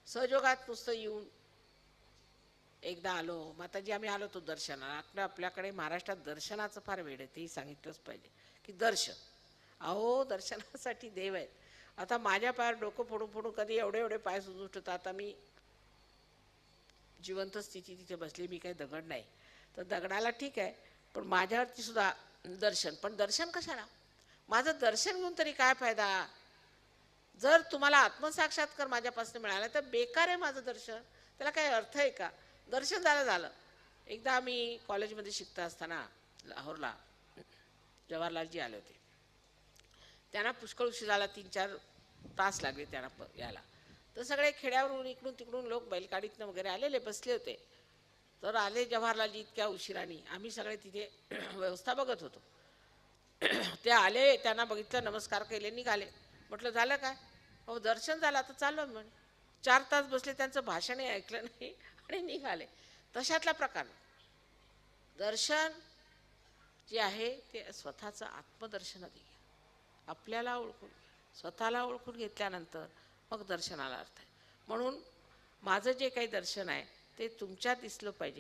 सहयोगात नुसतं येऊन एकदा आलो, माताजी आम्ही आलो तो दर्शनाला. आपल्याकडे महाराष्ट्रात दर्शनाचं फार वेळ आहे, तेही सांगितलंच पाहिजे की दर्शन, अहो दर्शनासाठी देव आहेत. आता माझ्या पायावर डोकं फोडून फोडून कधी एवढे एवढे पाय सुजून आता मी जिवंत स्थिती तिथे बसली, मी काही दगड नाही. तर दगडाला ठीक आहे, पण माझ्यावरती सुद्धा दर्शन. पण दर्शन कशाला? माझं दर्शन घेऊन तरी काय फायदा? जर तुम्हाला आत्मसाक्षात्कार माझ्यापासून मिळाला तर बेकार आहे माझं दर्शन, त्याला काही अर्थ आहे का? दर्शन झालं झालं. एकदा आम्ही कॉलेजमध्ये शिकता असताना लाहोरला जवाहरलालजी आले होते. त्यांना पुष्कळ उशीर झाला, 3-4 तास लागले त्यांना यायला. तर सगळे खेड्यावरून इकडून तिकडून लोक बैलगाडीतनं वगैरे आलेले बसले होते. तर आले जवाहरलालजी इतक्या उशिराने. आम्ही सगळे तिथे व्यवस्था बघत होतो. ते आले, त्यांना बघितलं, नमस्कार केले, निघाले. म्हटलं झालं काय? हो दर्शन झालं, आता चाललो म्हणे. 4 तास बसले, त्यांचं भाषणही ऐकलं नाही आणि निघाले. तशातला प्रकार. दर्शन जे आहे ते स्वतःचं आत्मदर्शन घ्या, आपल्याला ओळखून घ्या. स्वतःला ओळखून घेतल्यानंतर मग दर्शनाला अर्थ आहे. म्हणून माझं जे काही दर्शन आहे ते तुमच्यात दिसलं पाहिजे.